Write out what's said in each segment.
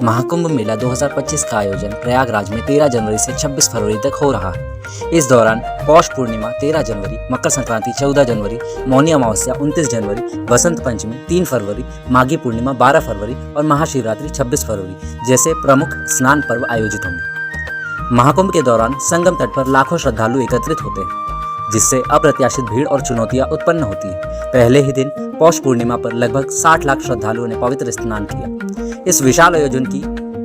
महाकुंभ मेला 2025 का आयोजन प्रयागराज में 13 जनवरी से 26 फरवरी तक हो रहा है। इस दौरान पौष पूर्णिमा 13 जनवरी, मकर संक्रांति 14 जनवरी, मौनी अमावस्या 29 जनवरी, बसंत पंचमी 3 फरवरी, माघी पूर्णिमा 12 फरवरी और महाशिवरात्रि 26 फरवरी जैसे प्रमुख स्नान पर्व आयोजित होंगे। महाकुंभ के दौरान संगम तट पर लाखों श्रद्धालु एकत्रित होते हैं, जिससे अप्रत्याशित भीड़ और चुनौतियां उत्पन्न होती है। पहले ही दिन पौष पूर्णिमा पर लगभग 60 लाख श्रद्धालुओं ने पवित्र स्नान किया। इस विशाल आयोजन की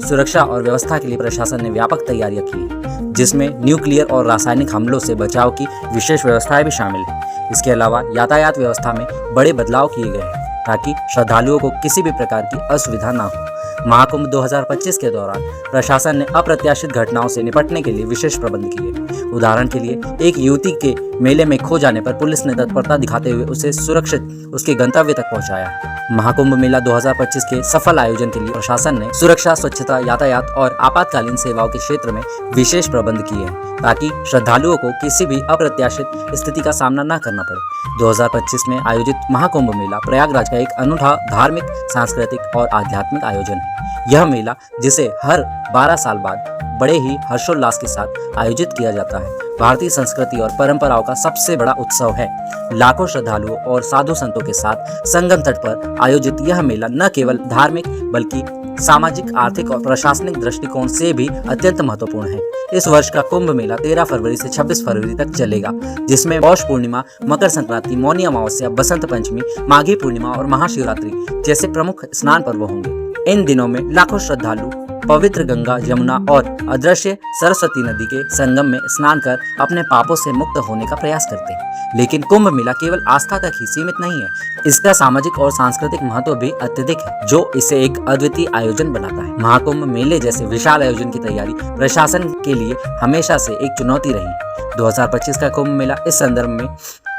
सुरक्षा और व्यवस्था के लिए प्रशासन ने व्यापक तैयारियां की, जिसमें न्यूक्लियर और रासायनिक हमलों से बचाव की विशेष व्यवस्थाएं भी शामिल हैं। इसके अलावा यातायात व्यवस्था में बड़े बदलाव किए गए हैं ताकि श्रद्धालुओं को किसी भी प्रकार की असुविधा न हो। महाकुंभ 2025 के दौरान प्रशासन ने अप्रत्याशित घटनाओं से निपटने के लिए विशेष प्रबंध किए। उदाहरण के लिए, एक युवती के मेले में खो जाने पर पुलिस ने तत्परता दिखाते हुए उसे सुरक्षित उसके गंतव्य तक पहुंचाया। महाकुंभ मेला 2025 के सफल आयोजन के लिए प्रशासन ने सुरक्षा, स्वच्छता, यातायात और आपातकालीन सेवाओं के क्षेत्र में विशेष प्रबंध किए हैं ताकि श्रद्धालुओं को किसी भी अप्रत्याशित स्थिति का सामना न करना पड़े। 2025 में आयोजित महाकुंभ मेला प्रयागराज का एक अनूठा धार्मिक, सांस्कृतिक और आध्यात्मिक आयोजन है। यह मेला, जिसे हर 12 साल बाद बड़े ही हर्षोल्लास के साथ आयोजित किया जाता है, भारतीय संस्कृति और परंपराओं का सबसे बड़ा उत्सव है। लाखों श्रद्धालुओं और साधु संतों के साथ संगम तट पर आयोजित यह मेला न केवल धार्मिक बल्कि सामाजिक, आर्थिक और प्रशासनिक दृष्टिकोण से भी अत्यंत महत्वपूर्ण है। इस वर्ष का कुंभ मेला 13 फरवरी से 26 फरवरी तक चलेगा, जिसमें पौष पूर्णिमा, मकर संक्रांति, मौनी अमावस्या, बसंत पंचमी, माघी पूर्णिमा और महाशिवरात्रि जैसे प्रमुख स्नान पर्व होंगे। इन दिनों में लाखों श्रद्धालु पवित्र गंगा, यमुना और अदृश्य सरस्वती नदी के संगम में स्नान कर अपने पापों से मुक्त होने का प्रयास करते हैं। लेकिन कुंभ मेला केवल आस्था तक ही सीमित नहीं है, इसका सामाजिक और सांस्कृतिक महत्व भी अत्यधिक है, जो इसे एक अद्वितीय आयोजन बनाता है। महाकुंभ मेले जैसे विशाल आयोजन की तैयारी प्रशासन के लिए हमेशा से एक चुनौती रही। 2025 का कुंभ मेला इस संदर्भ में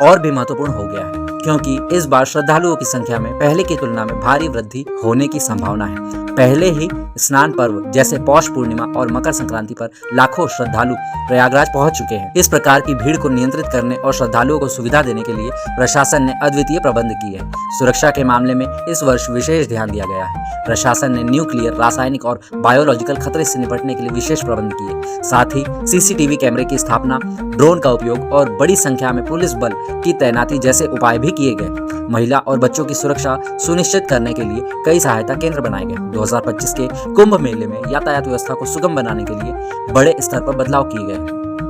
और भी महत्वपूर्ण हो गया है, क्योंकि इस बार श्रद्धालुओं की संख्या में पहले की तुलना में भारी वृद्धि होने की संभावना है। पहले ही स्नान पर्व जैसे पौष पूर्णिमा और मकर संक्रांति पर लाखों श्रद्धालु प्रयागराज पहुंच चुके हैं। इस प्रकार की भीड़ को नियंत्रित करने और श्रद्धालुओं को सुविधा देने के लिए प्रशासन ने अद्वितीय प्रबंध किए हैं। सुरक्षा के मामले में इस वर्ष विशेष ध्यान दिया गया है। प्रशासन ने न्यूक्लियर, रासायनिक और बायोलॉजिकल खतरे से निपटने के लिए विशेष प्रबंध किए। साथ ही सीसीटीवी कैमरे की स्थापना, ड्रोन का उपयोग और बड़ी संख्या में पुलिस बल की तैनाती जैसे उपाय भी किए गए। महिला और बच्चों की सुरक्षा सुनिश्चित करने के लिए कई सहायता केंद्र बनाए गए। 2025 के कुंभ मेले में यातायात व्यवस्था को सुगम बनाने के लिए बड़े स्तर पर बदलाव किए गए।